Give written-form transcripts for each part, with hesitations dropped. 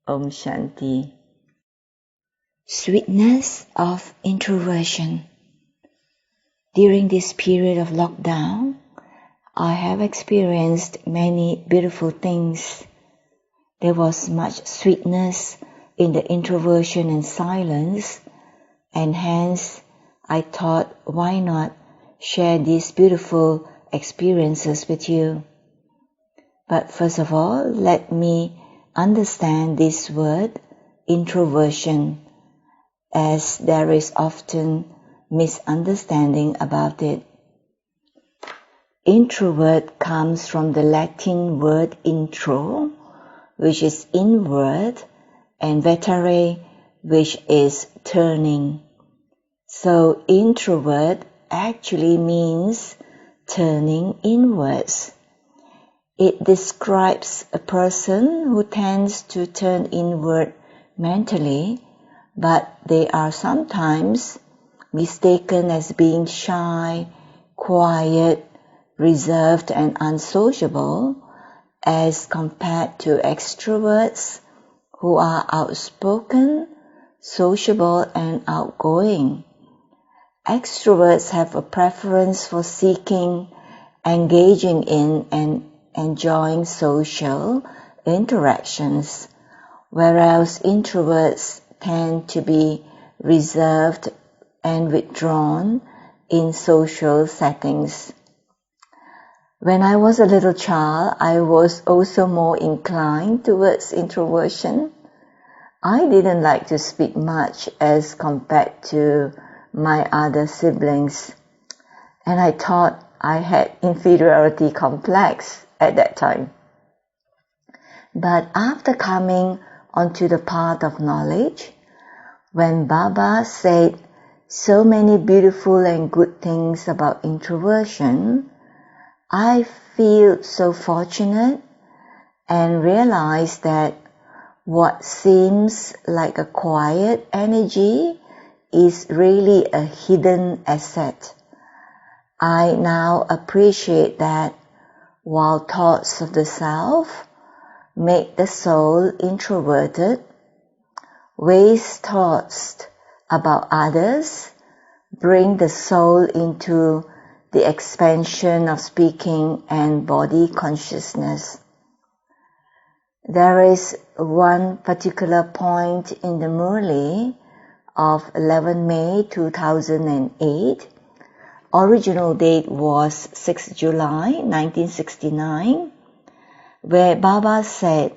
Om Shanti. Sweetness of introversion. During this period of lockdown, I have experienced many beautiful things. There was much sweetness in the introversion and silence, and hence I thought, why not share these beautiful experiences with you? But first of all, let me understand this word, introversion, as there is often misunderstanding about it. Introvert comes from the Latin word intro, which is inward, and vertere, which is turning. So introvert actually means turning inwards. It describes a person who tends to turn inward mentally, but they are sometimes mistaken as being shy, quiet, reserved and unsociable as compared to extroverts who are outspoken, sociable and outgoing. Extroverts have a preference for seeking, engaging in and enjoying social interactions, whereas introverts tend to be reserved and withdrawn in social settings. When I was a little child, I was also more inclined towards introversion. I didn't like to speak much as compared to my other siblings, and I thought I had inferiority complex at that time. But after coming onto the path of knowledge, when Baba said so many beautiful and good things about introversion, I feel so fortunate and realize that what seems like a quiet energy is really a hidden asset. I now appreciate that while thoughts of the self make the soul introverted, waste thoughts about others bring the soul into the expansion of speaking and body consciousness. There is one particular point in the Murli of 11 May 2008. Original date was 6 July 1969, where Baba said,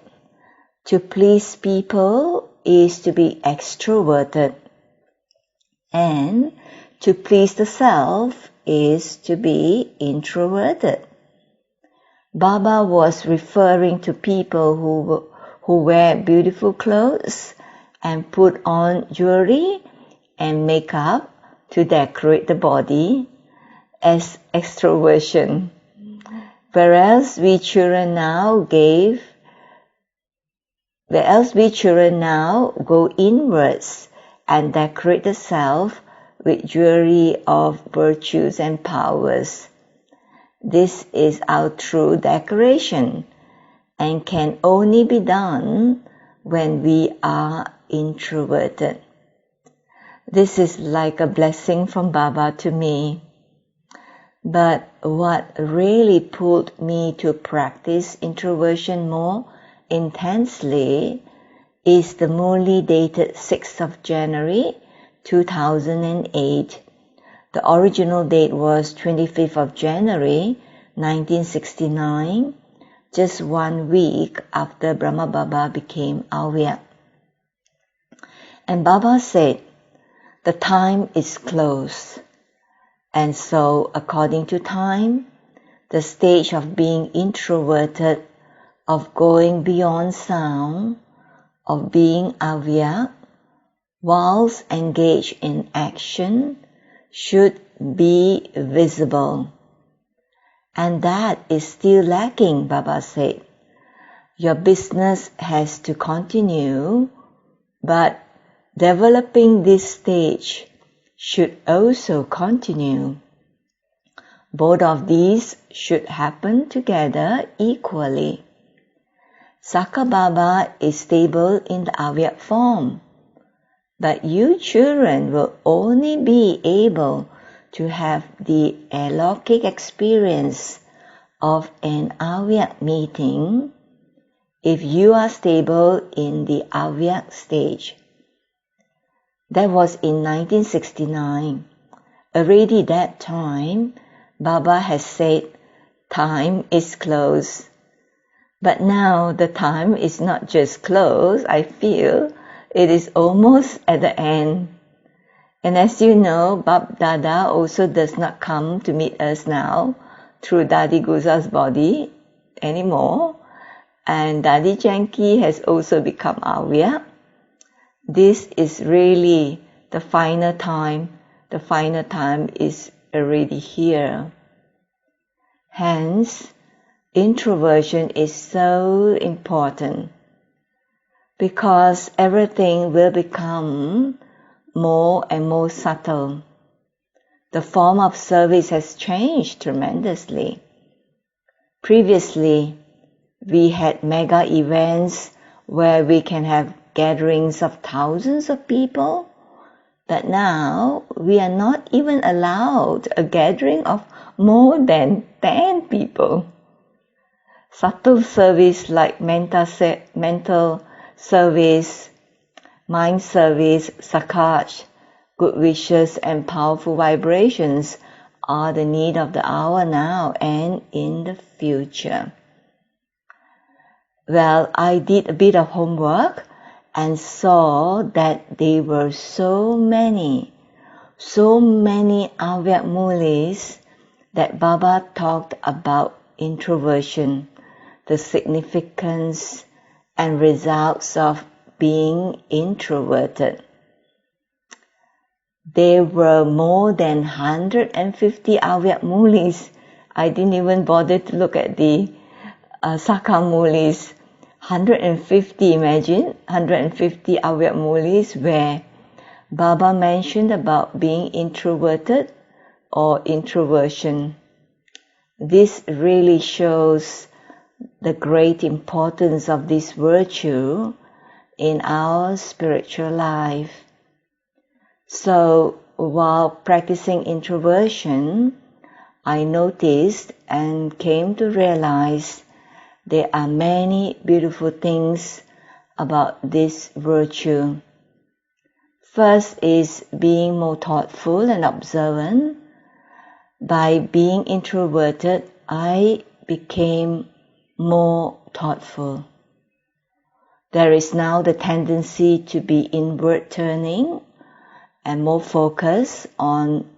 to please people is to be extroverted, and to please the self is to be introverted. Baba was referring to people who wear beautiful clothes and put on jewelry and makeup to decorate the body as extroversion, whereas we children now go inwards and decorate the self with jewelry of virtues and powers. This is our true decoration and can only be done when we are introverted. This is like a blessing from Baba to me. But what really pulled me to practice introversion more intensely is the Murli dated 6th of January 2008. The original date was 25th of January 1969, just 1 week after Brahma Baba became Avya. And Baba said, the time is close. And so, according to time, the stage of being introverted, of going beyond sound, of being Avya, whilst engaged in action, should be visible. And that is still lacking, Baba said. Your business has to continue, but developing this stage should also continue. Both of these should happen together equally. Saka Baba is stable in the Avyak form, but you children will only be able to have the alokik experience of an Avyak meeting if you are stable in the Avyak stage. That was in 1969. Already that time, Baba has said, time is close. But now the time is not just close, I feel it is almost at the end. And as you know, Bab Dada also does not come to meet us now through Dadi Guza's body anymore. And Dadi Janki has also become Avya. This is really the final time. The final time is already here. Hence, introversion is so important because everything will become more and more subtle. The form of service has changed tremendously. Previously, we had mega events where we can have gatherings of thousands of people, but now we are not even allowed a gathering of more than 10 people. Subtle service like mental service, mind service, sakaj, good wishes and powerful vibrations are the need of the hour now and in the future. Well, I did a bit of homework and saw that there were so many Avyak Mulis that Baba talked about introversion, the significance and results of being introverted. There were more than 150 Avyak Mulis. I didn't even bother to look at the Saka Mulis. 150, imagine, 150 Avyak Mulis where Baba mentioned about being introverted or introversion. This really shows the great importance of this virtue in our spiritual life. So while practicing introversion, I noticed and came to realize there are many beautiful things about this virtue. First is being more thoughtful and observant. By being introverted, I became more thoughtful. There is now the tendency to be inward turning and more focused on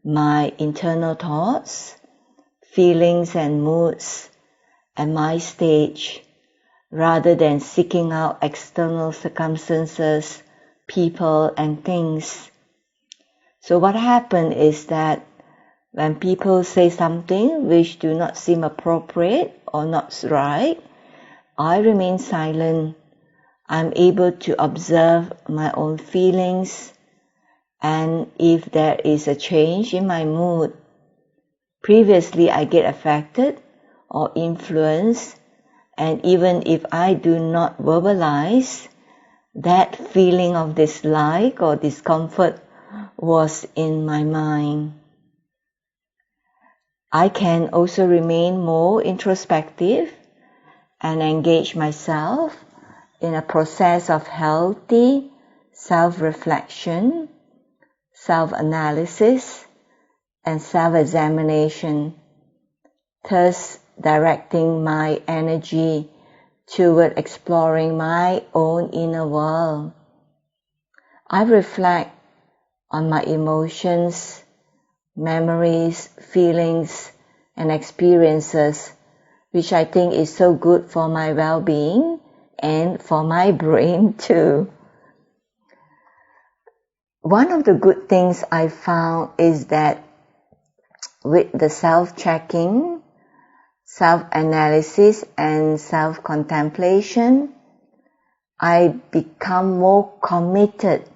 my internal thoughts, feelings and moods, and my stage, rather than seeking out external circumstances, people and things. So what happened is that when people say something which do not seem appropriate or not right, I remain silent. I'm able to observe my own feelings, and if there is a change in my mood, previously I get affected or influenced, and even if I do not verbalize, that feeling of dislike or discomfort was in my mind. I can also remain more introspective and engage myself in a process of healthy self-reflection, self-analysis, and self-examination, thus directing my energy toward exploring my own inner world. I reflect on my emotions, memories, feelings, and experiences, which I think is so good for my well-being and for my brain too. One of the good things I found is that with the self-checking, self-analysis and self-contemplation, I become more committed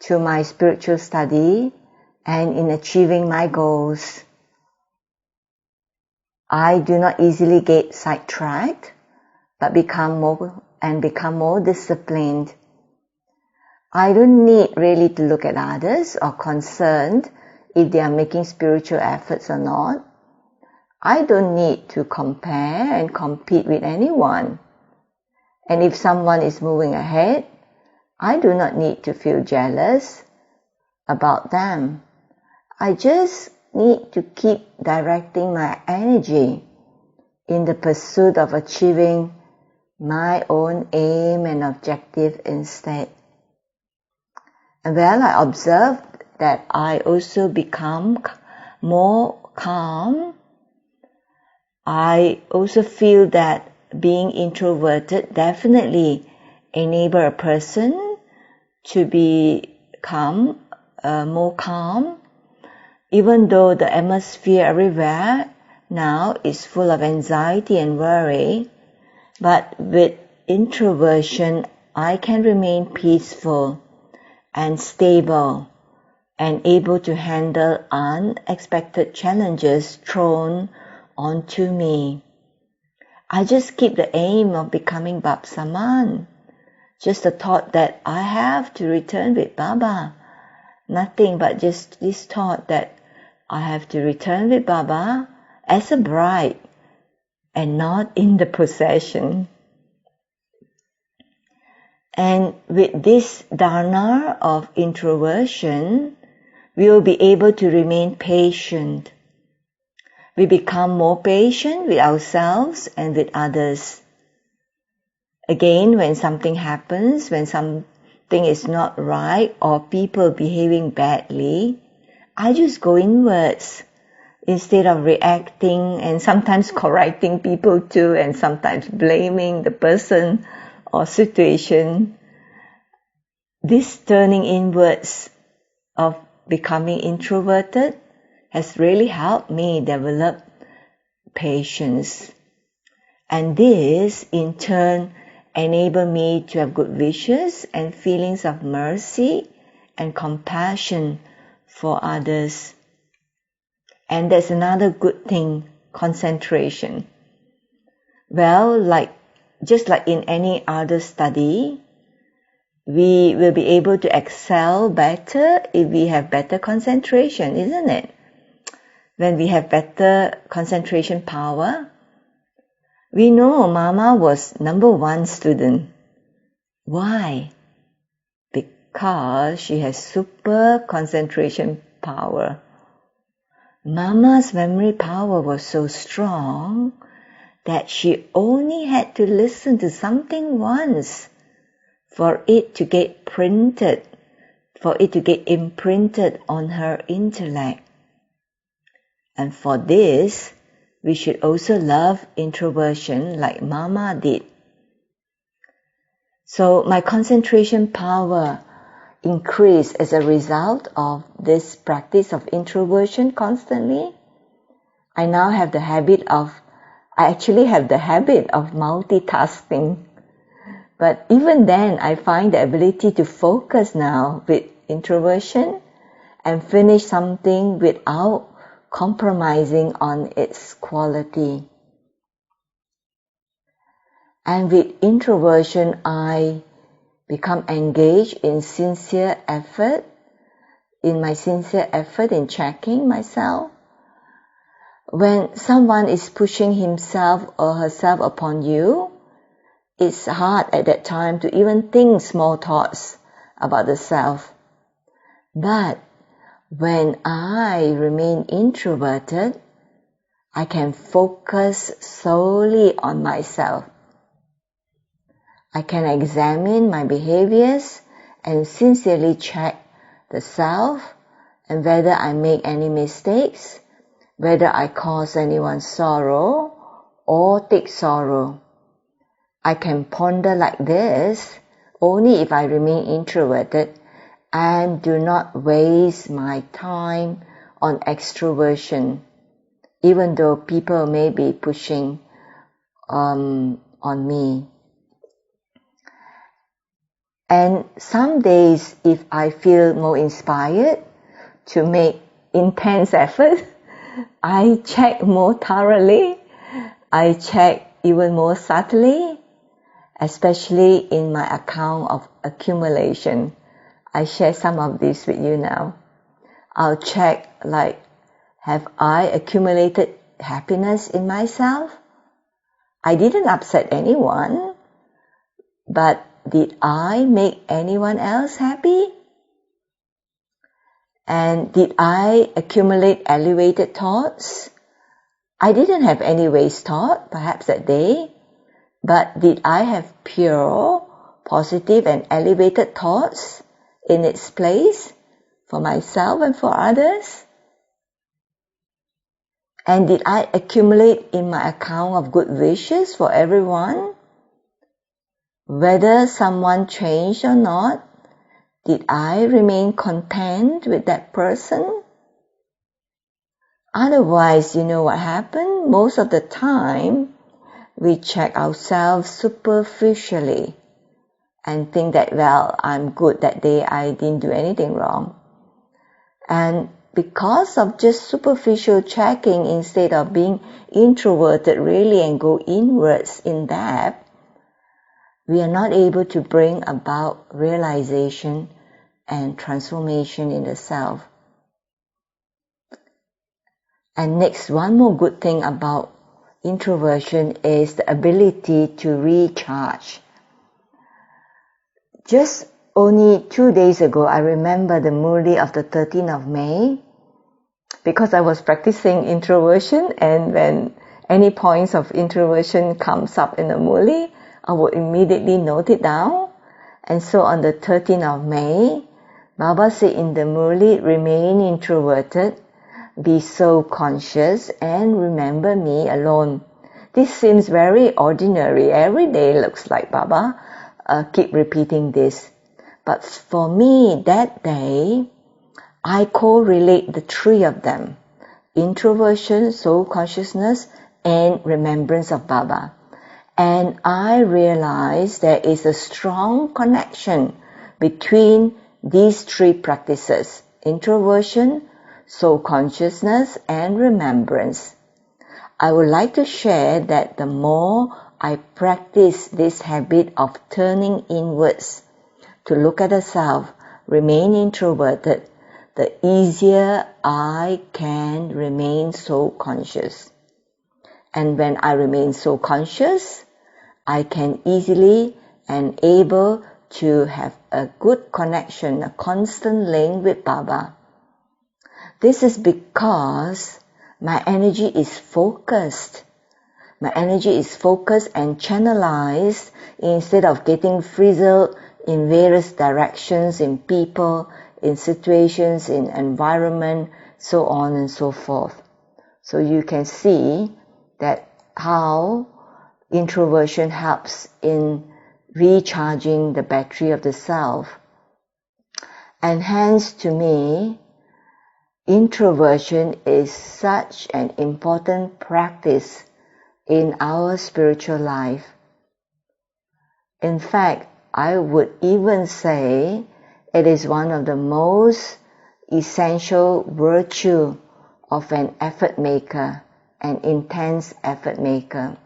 to my spiritual study and in achieving my goals. I do not easily get sidetracked, but become more disciplined. I don't need really to look at others or concerned if they are making spiritual efforts or not. I don't need to compare and compete with anyone. And if someone is moving ahead, I do not need to feel jealous about them. I just need to keep directing my energy in the pursuit of achieving my own aim and objective instead. And I observed that I also become more calm. I also feel that being introverted definitely enable a person to become more calm, even though the atmosphere everywhere now is full of anxiety and worry. But with introversion, I can remain peaceful and stable and able to handle unexpected challenges thrown onto me. I just keep the aim of becoming Bab-Saman. Just the thought that I have to return with Baba. Nothing but just this thought that I have to return with Baba as a bride and not in the possession. And with this dharana of introversion, we will be able to remain patient. We become more patient with ourselves and with others. Again, when something happens, when something is not right or people behaving badly, I just go inwards instead of reacting and sometimes correcting people too, and sometimes blaming the person or situation. This turning inwards of becoming introverted has really helped me develop patience. And this, in turn, enabled me to have good wishes and feelings of mercy and compassion for others. And that's another good thing, concentration. Just like in any other study, we will be able to excel better if we have better concentration, isn't it? When we have better concentration power. We know Mama was number 1 student. Why? Because she has super concentration power. Mama's memory power was so strong that she only had to listen to something once for it to get imprinted on her intellect. And for this, we should also love introversion like Mama did. So my concentration power increased as a result of this practice of introversion constantly. I actually have the habit of multitasking. But even then, I find the ability to focus now with introversion and finish something without compromising on its quality. And with introversion, I become engaged in my sincere effort in checking myself. When someone is pushing himself or herself upon you, it's hard at that time to even think small thoughts about the self. But when I remain introverted, I can focus solely on myself. I can examine my behaviors and sincerely check the self and whether I make any mistakes, whether I cause anyone sorrow or take sorrow. I can ponder like this only if I remain introverted and do not waste my time on extroversion, even though people may be pushing on me. And some days, if I feel more inspired to make intense effort, I check more thoroughly, I check even more subtly, especially in my account of accumulation. I share some of this with you now. I'll check, like, have I accumulated happiness in myself? I didn't upset anyone, but did I make anyone else happy? And did I accumulate elevated thoughts? I didn't have any waste thought, perhaps that day, but did I have pure, positive and elevated thoughts in its place for myself and for others? And did I accumulate in my account of good wishes for everyone? Whether someone changed or not, did I remain content with that person? Otherwise, you know what happened? Most of the time, we check ourselves superficially and think that, well, I'm good that day, I didn't do anything wrong. And because of just superficial checking, instead of being introverted really and go inwards in depth, we are not able to bring about realization and transformation in the self. And next, one more good thing about introversion is the ability to recharge. Just only 2 days ago, I remember the Murli of the 13th of May, because I was practicing introversion, and when any points of introversion comes up in the Murli, I would immediately note it down. And so on the 13th of May, Baba said in the Murli, remain introverted, be so conscious, and remember me alone. This seems very ordinary. Every day looks like Baba keep repeating this. But for me, that day, I correlate the three of them: introversion, soul consciousness, and remembrance of Baba. And I realized there is a strong connection between these three practices: introversion, soul consciousness, and remembrance. I would like to share that the more I practice this habit of turning inwards to look at the self, remain introverted, the easier I can remain so conscious. And when I remain so conscious, I can easily and able to have a good connection, a constant link with Baba. This is because my energy is focused. My energy is focused and channelized instead of getting frizzled in various directions, in people, in situations, in environment, so on and so forth. So you can see that how introversion helps in recharging the battery of the self. And hence, to me, introversion is such an important practice in our spiritual life. In fact, I would even say it is one of the most essential virtue of an effort maker, an intense effort maker.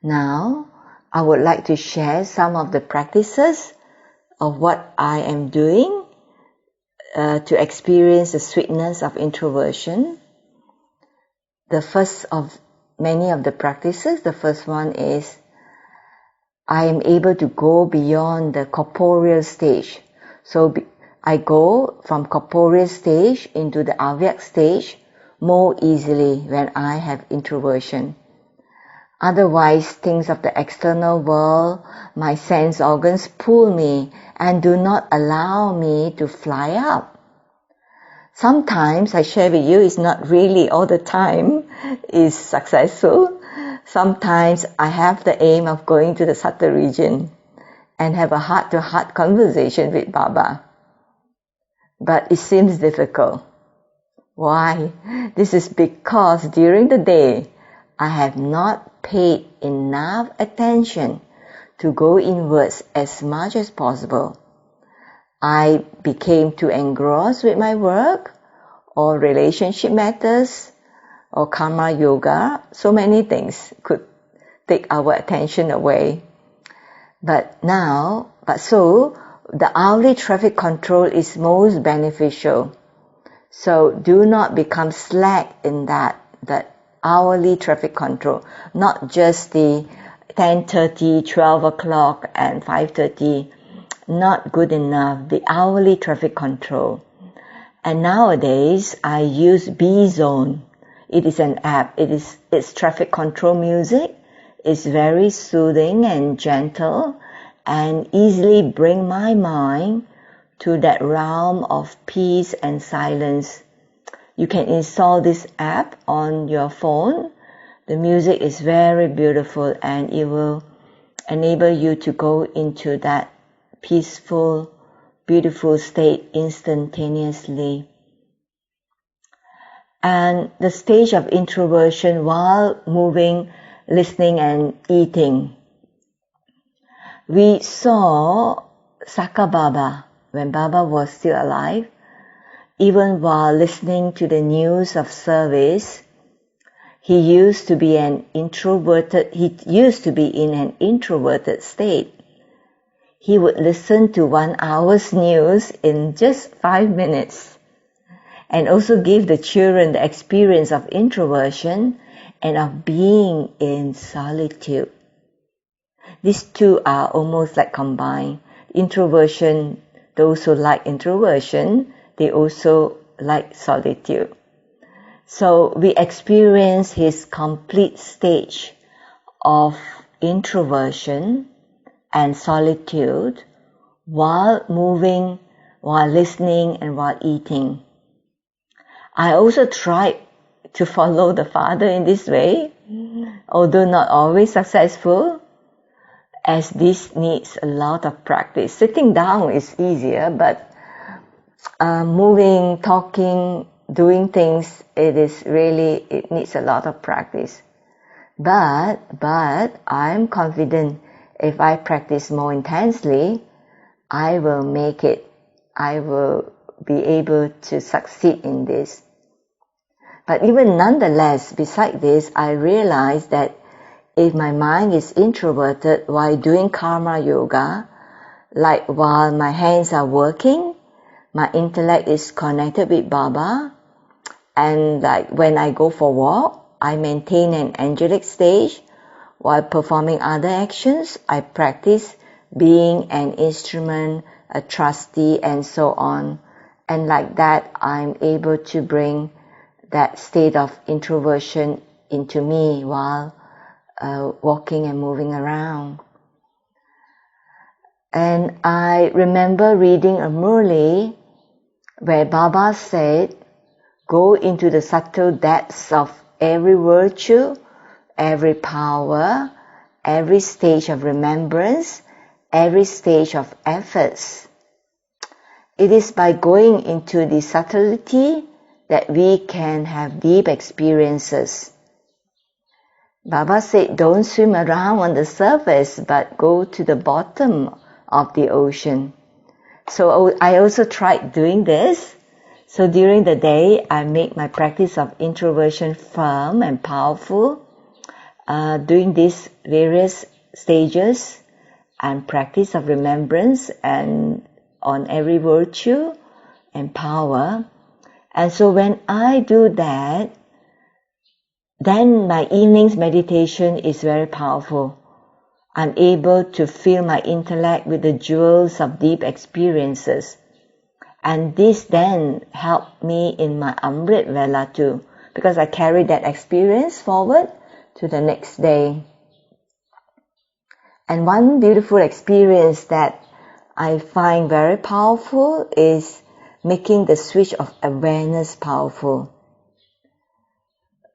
Now, I would like to share some of the practices of what I am doing to experience the sweetness of introversion. The first of many of the practices, the first one is I am able to go beyond the corporeal stage. So I go from corporeal stage into the avyak stage more easily when I have introversion. Otherwise, things of the external world, my sense organs pull me and do not allow me to fly up. Sometimes, I share with you, it's not really all the time is successful. Sometimes I have the aim of going to the Sattva region and have a heart-to-heart conversation with Baba. But it seems difficult. Why? This is because during the day, I have not paid enough attention to go inwards as much as possible. I became too engrossed with my work, or relationship matters, or karma yoga. So many things could take our attention away. So the hourly traffic control is most beneficial. So do not become slack in that hourly traffic control, not just the 10:30, 12 o'clock and 5:30, not good enough, the hourly traffic control. And nowadays I use B-Zone. It is an app. It's traffic control music. It's very soothing and gentle and easily bring my mind to that realm of peace and silence. You can install this app on your phone. The music is very beautiful and it will enable you to go into that peaceful, beautiful state instantaneously. And the stage of introversion while moving, listening and eating. We saw Saka Baba when Baba was still alive. Even while listening to the news of service, he used to be in an introverted state. He would listen to 1 hour's news in just 5 minutes, and also give the children the experience of introversion and of being in solitude. These two are almost like combined. Introversion, those who like introversion, they also like solitude. So we experience his complete stage of introversion and solitude while moving, while listening and while eating. I also tried to follow the Father in this way, although not always successful, as this needs a lot of practice. Sitting down is easier, but moving, talking, doing things, it needs a lot of practice. But I'm confident if I practice more intensely, I will make it. I will be able to succeed in this. But even nonetheless, beside this, I realize that if my mind is introverted while doing karma yoga, like while my hands are working, my intellect is connected with Baba, and like when I go for a walk, I maintain an angelic stage. While performing other actions, I practice being an instrument, a trustee, and so on. And like that, I'm able to bring that state of introversion into me while walking and moving around. And I remember reading a Murli where Baba said, go into the subtle depths of every virtue, every power, every stage of remembrance, every stage of efforts. It is by going into the subtlety that we can have deep experiences. Baba said, don't swim around on the surface, but go to the bottom of the ocean. So I also tried doing this. So during the day, I make my practice of introversion firm and powerful, doing these various stages and practice of remembrance and on every virtue and power. And so when I do that, then my evening's meditation is very powerful. I'm able to fill my intellect with the jewels of deep experiences. And this then helped me in my Amrit Vela too, because I carry that experience forward to the next day. And one beautiful experience that I find very powerful is making the switch of awareness powerful.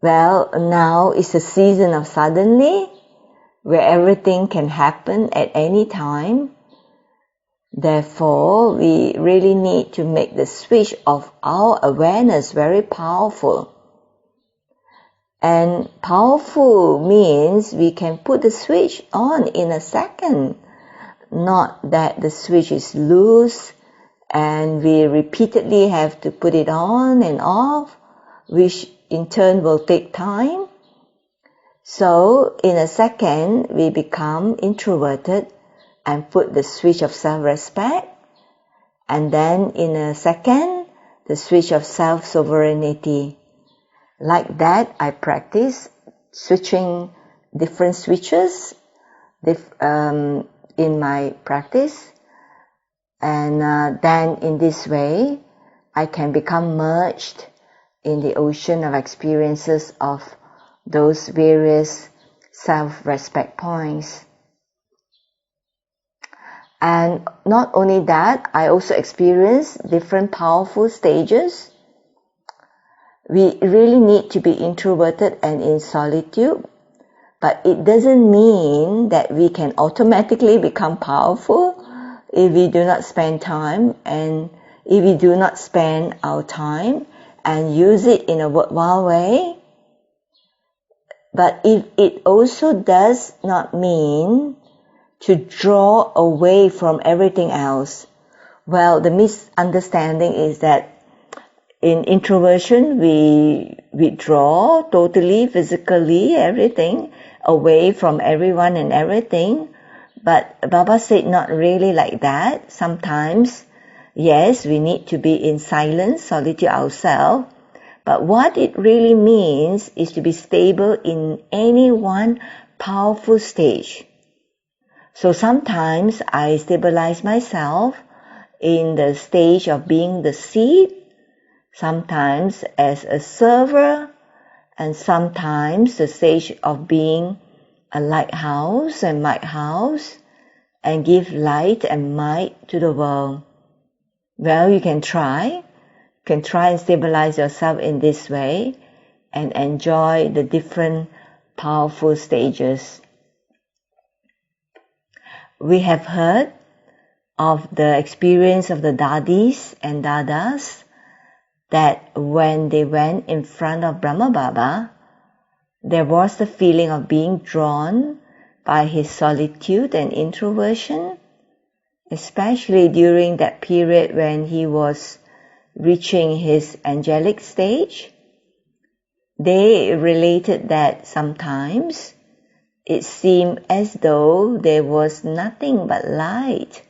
Well, now is a season of suddenly, where everything can happen at any time. Therefore, we really need to make the switch of our awareness very powerful. And powerful means we can put the switch on in a second, not that the switch is loose and we repeatedly have to put it on and off, which in turn will take time. So in a second, we become introverted and put the switch of self-respect. And then in a second, the switch of self-sovereignty. Like that, I practice switching different switches in my practice. And then in this way, I can become merged in the ocean of experiences of those various self-respect points. And not only that, I also experience different powerful stages. We really need to be introverted and in solitude, but it doesn't mean that we can automatically become powerful if we do not spend time, and if we do not spend our time and use it in a worthwhile way. But it also does not mean to draw away from everything else. Well, the misunderstanding is that in introversion, we withdraw totally, physically, everything, away from everyone and everything. But Baba said not really like that. Sometimes, yes, we need to be in silence, solitude ourselves. But what it really means is to be stable in any one powerful stage. So sometimes I stabilize myself in the stage of being the seed, sometimes as a server, and sometimes the stage of being a lighthouse and lighthouse, and give light and might to the world. Well, you can try and stabilize yourself in this way and enjoy the different powerful stages. We have heard of the experience of the Dadis and Dadas, that when they went in front of Brahma Baba, there was the feeling of being drawn by his solitude and introversion, especially during that period when he was reaching his angelic stage. They related that sometimes it seemed as though there was nothing but light.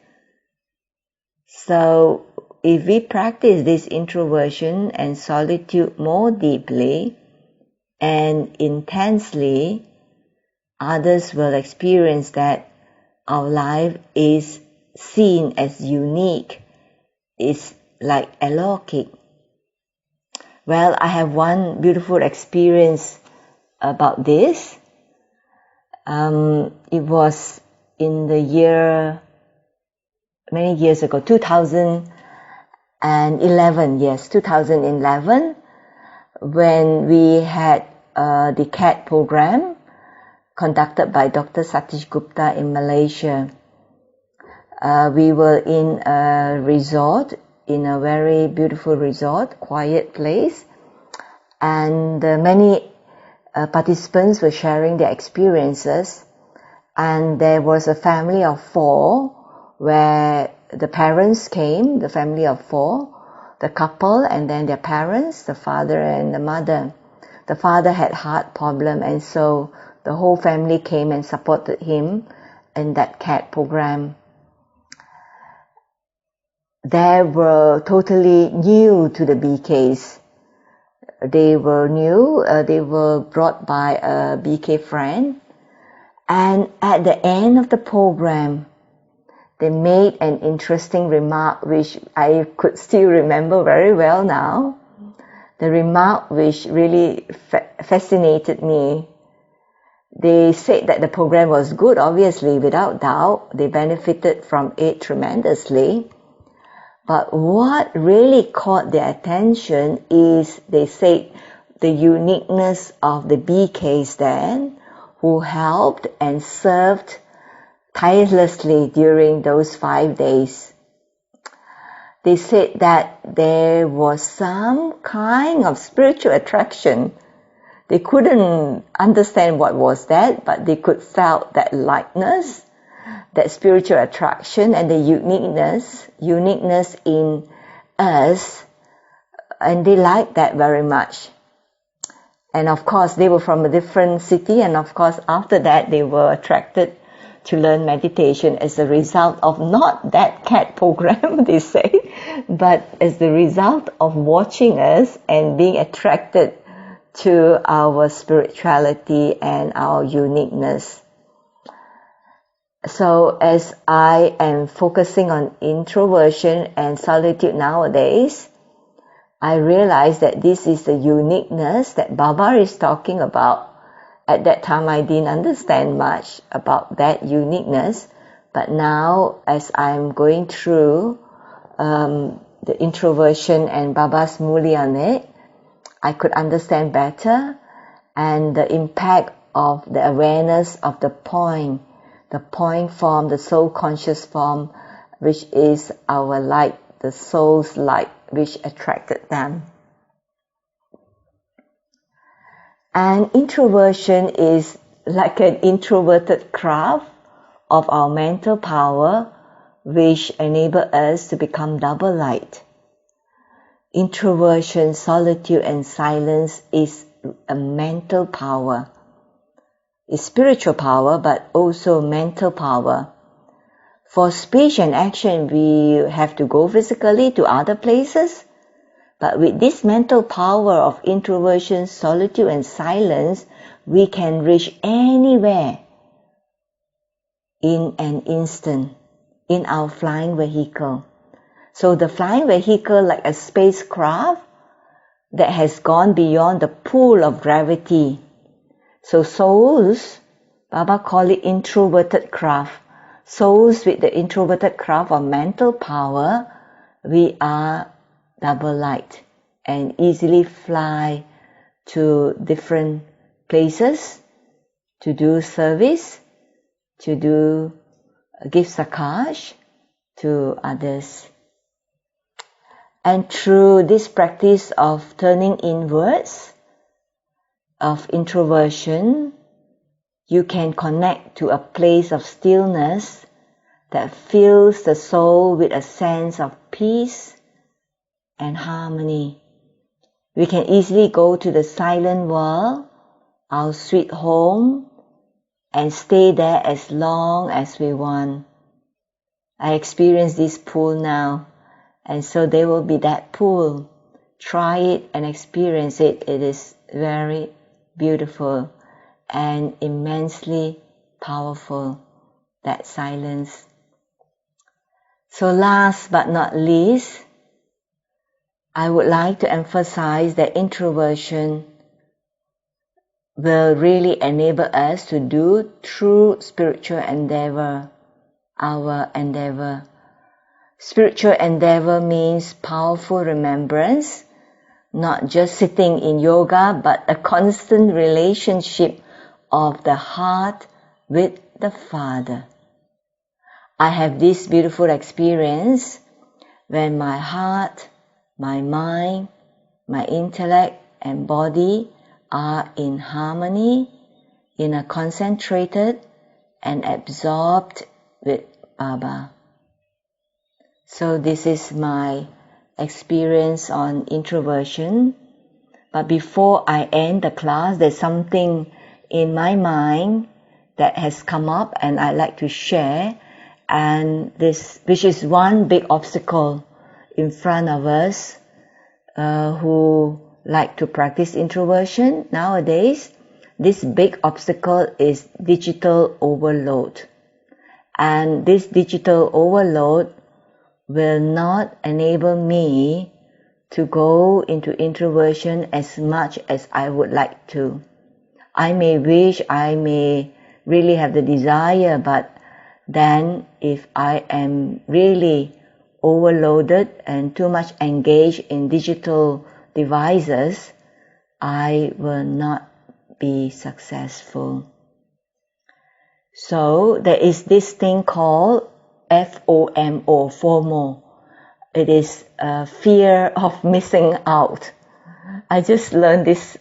So if we practice this introversion and solitude more deeply and intensely, others will experience that our life is seen as unique, is like alokik. Well, I have one beautiful experience about this. It was in the year, many years ago, 2011, when we had the CAT program conducted by Dr. Satish Gupta in Malaysia. We were in a resort, in a very beautiful resort, quiet place, and many participants were sharing their experiences, and there was a family of 4 where the parents came, the family of 4, the couple and then their parents, the father and the mother. The father had heart problem, and so the whole family came and supported him in that CAT program. They were totally new to the BKs. They were new, they were brought by a BK friend, and at the end of the program, they made an interesting remark which I could still remember very well now. The remark which really fascinated me. They said that the program was good, obviously, without doubt. They benefited from it tremendously. But what really caught their attention is, they said, the uniqueness of the BKs then, who helped and served tirelessly during those 5 days. They said that there was some kind of spiritual attraction. They couldn't understand what was that, but they could felt that lightness, that spiritual attraction, and the uniqueness in us, and they liked that very much. And of course, they were from a different city, and of course, after that, they were attracted to learn meditation as a result of not that cat program, they say, but as the result of watching us and being attracted to our spirituality and our uniqueness. So as I am focusing on introversion and solitude nowadays, I realize that this is the uniqueness that Baba is talking about. At that time, I didn't understand much about that uniqueness, but now as I'm going through the introversion and Baba's Muli on it, I could understand better, and the impact of the awareness of the point form, the soul conscious form, which is our light, the soul's light, which attracted them. And introversion is like an introverted craft of our mental power, which enable us to become double light. Introversion, solitude, and silence is a mental power. It's spiritual power, but also mental power. For speech and action, we have to go physically to other places. But with this mental power of introversion, solitude, and silence, we can reach anywhere in an instant in our flying vehicle. So the flying vehicle, like a spacecraft that has gone beyond the pull of gravity. So souls, Baba call it introverted craft. Souls with the introverted craft of mental power, we are double light and easily fly to different places to do service, to give sakaj to others. And through this practice of turning inwards, of introversion, you can connect to a place of stillness that fills the soul with a sense of peace and harmony. We can easily go to the silent world, our sweet home, and stay there as long as we want. I experience this pool now, and so there will be that pool. Try it and experience it. It is very beautiful and immensely powerful, that silence. So last but not least, I would like to emphasize that introversion will really enable us to do true spiritual endeavor, our endeavor. Spiritual endeavor means powerful remembrance, not just sitting in yoga, but a constant relationship of the heart with the Father. I have this beautiful experience when my heart, my mind, my intellect and body are in harmony, in a concentrated and absorbed with Baba. So this is my experience on introversion. But before I end the class, there's something in my mind that has come up and I'd like to share, and this, which is one big obstacle in front of us who like to practice introversion nowadays. This big obstacle is digital overload. And this digital overload will not enable me to go into introversion as much as I would like to. I may wish, I may really have the desire, but then if I am really overloaded and too much engaged in digital devices, I will not be successful. So there is this thing called FOMO. It is fear of missing out. I just learned this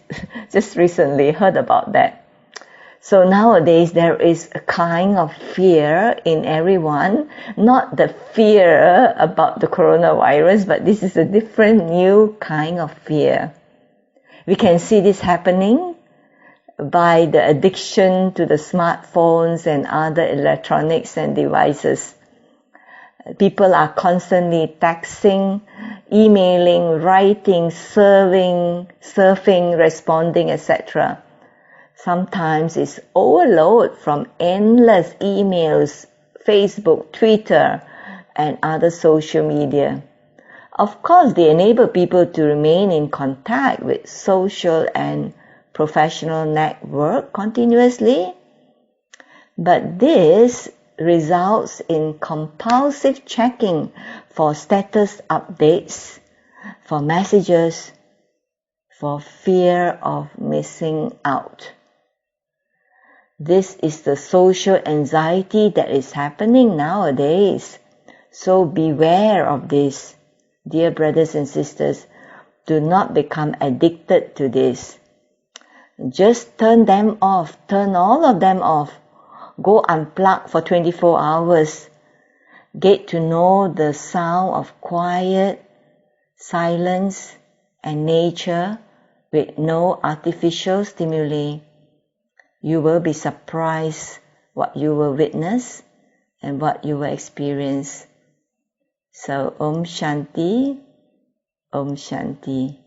just recently, heard about that. So nowadays there is a kind of fear in everyone, not the fear about the coronavirus, but this is a different new kind of fear. We can see this happening by the addiction to the smartphones and other electronics and devices. People are constantly texting, emailing, writing, surfing, responding, etc. Sometimes it's overload from endless emails, Facebook, Twitter, and other social media. Of course, they enable people to remain in contact with social and professional network continuously, but this results in compulsive checking for status updates, for messages, for fear of missing out. This is the social anxiety that is happening nowadays. So beware of this. Dear brothers and sisters, do not become addicted to this. Just turn them off. Turn all of them off. Go unplug for 24 hours. Get to know the sound of quiet, silence, and nature with no artificial stimuli. You will be surprised what you will witness and what you will experience. So, Om Shanti, Om Shanti.